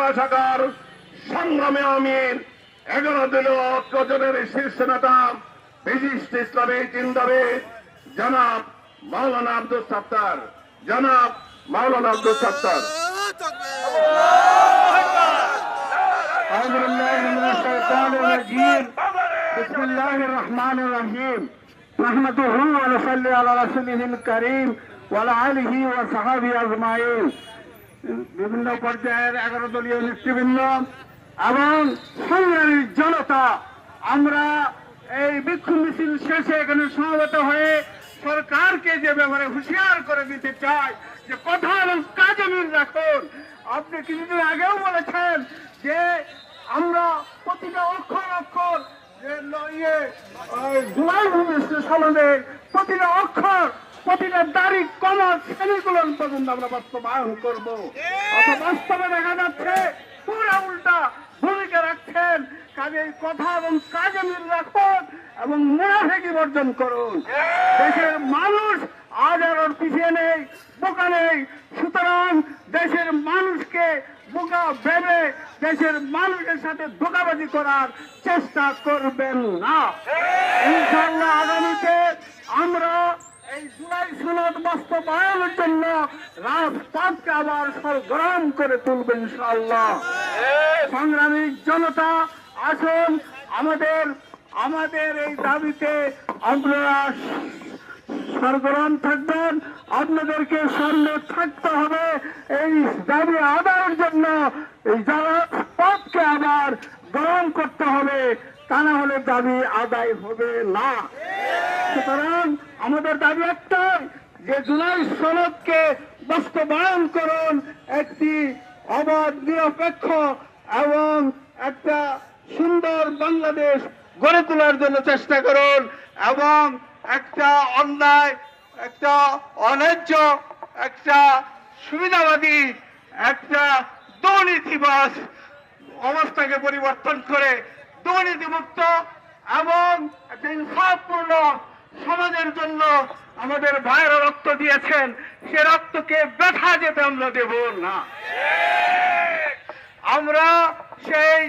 জেলা শাখার সংগ্রামী আমির 11 দলীয় ঐক্যজোটের শীর্ষ নেতা বিশিষ্ট ইসলামী চিন্তাবিদ জনাব মাওলানা আব্দুল সাত্তার। জনাব মাওলানা আব্দুল সাত্তার। বিসমিল্লাহির রহমানির রহিম। নাহমাদুহু ওয়া নুসাল্লি আলা রাসূলিহিল কারীম ওয়া আলা আলিহি ওয়া সাহবিহি আজমাইন। বিভিন্ন পর্যায়ের 11 দলীয় নেতৃবৃন্দ এবং সংগ্রামী জনতা, আমরা এই বিক্ষোভ মিছিল শেষে এখানে সমবেত হয়ে সরকারকে যে ব্যাপারে হুঁশিয়ার করে দিতে চাই যে কথা এবং কাজে মিল রাখুন। আপনি কিছুদিন আগেও বলেছেন যে আমরা প্রতিটা অক্ষর অক্ষর জুলাই সনদে প্রতিটা অক্ষর, প্রতিটা তারিখ, কমা, সেমিকোলন পর্যন্ত আমরা বাস্তবায়ন করবো। বাস্তবে দেখা যাচ্ছে পুরা উল্টা ভূমিকা রাখছেন। কাজে কথা এবং কাজে মিল রাখুন এবং মুনাফিকি বর্জন করুন। দেশের মানুষ আজ আর ওর পিছিয়ে নেই, বোকা নেই। সুতরাং দেশের মানুষকে বোকা ভেবে দেশের মানুষের সাথে ধোঁকাবাজি করার চেষ্টা করবেন না। ইনশাআল্লাহ আগামীতে আমরা এই জুলাই সনদ বাস্তবায়নের জন্য রাজপথকে আবার সরগরম করে তুলব ইনশাআল্লাহ। সংগ্রামী জনতা, আসুন আমাদের এই দাবিতে আপনারা সরগরম থাকবেন। আপনাদেরকে সামনে থাকতে হবে এই দাবি আদায়ের জন্য। এই রাজপথকে আবার গরম করতে হবে, তা না হলে দাবি আদায় হবে না। সুতরাং আমাদের দাবি একটাই যে জুলাই সনদকে বাস্তবায়ন করুন, একটি অবাধ, নিরপেক্ষ এবং একটা সুন্দর বাংলাদেশ গড়ে তোলার জন্য চেষ্টা করুন এবং একটা অন্যায়, একটা অন্যায্য, একটা সুবিধাবাদী, একটা দুর্নীতিবাজ অবস্থাকে পরিবর্তন করে দুর্নীতিমুক্ত এবং একটা ইনসাফপূর্ণ সমাজের জন্য আমাদের ভাইয়েরা রক্ত দিয়েছেন, সে রক্তকে ব্যথা যেতে আমরা দেব না। আমরা সেই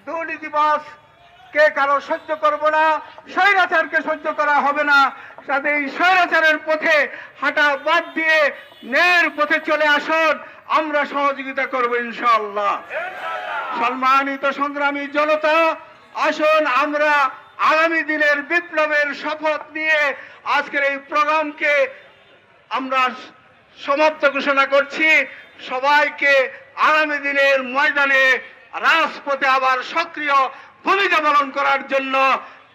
দুর্নীতিবাজ কে কারো সহ্য করব না, স্বৈরাচারকে সহ্য করা হবে না। সাথে এই স্বৈরাচারের পথে হাঁটা বাদ দিয়ে ন্যায়ের পথে চলে আসুন, আমরা সহযোগিতা করব ইনশাআল্লাহ। সম্মানিত সংগ্রামী জনতা, আসুন আমরা আগামী দিনের বিপ্লবের শপথ নিয়ে আজকের এই প্রোগ্রামকে আমরা সমাপ্ত ঘোষণা করছি। সবাইকে আগামী দিনের ময়দানে রাজপথে আবার সক্রিয় ভূমিকা পালন করার জন্য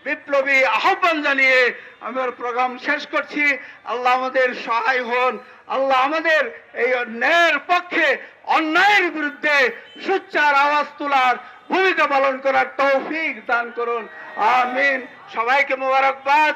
বিপ্লবী আহ্বান জানিয়ে আমার প্রোগ্রাম শেষ করছি। আল্লাহ আমাদের সহায় হন। আল্লাহ আমাদের এই ন্যায়ের পক্ষে, অন্যায়ের বিরুদ্ধে সোচ্চার আওয়াজ তোলার, ভূমিকা পালন করার তৌফিক দান করুন। আমিন। সবাইকে মোবারকবাদ।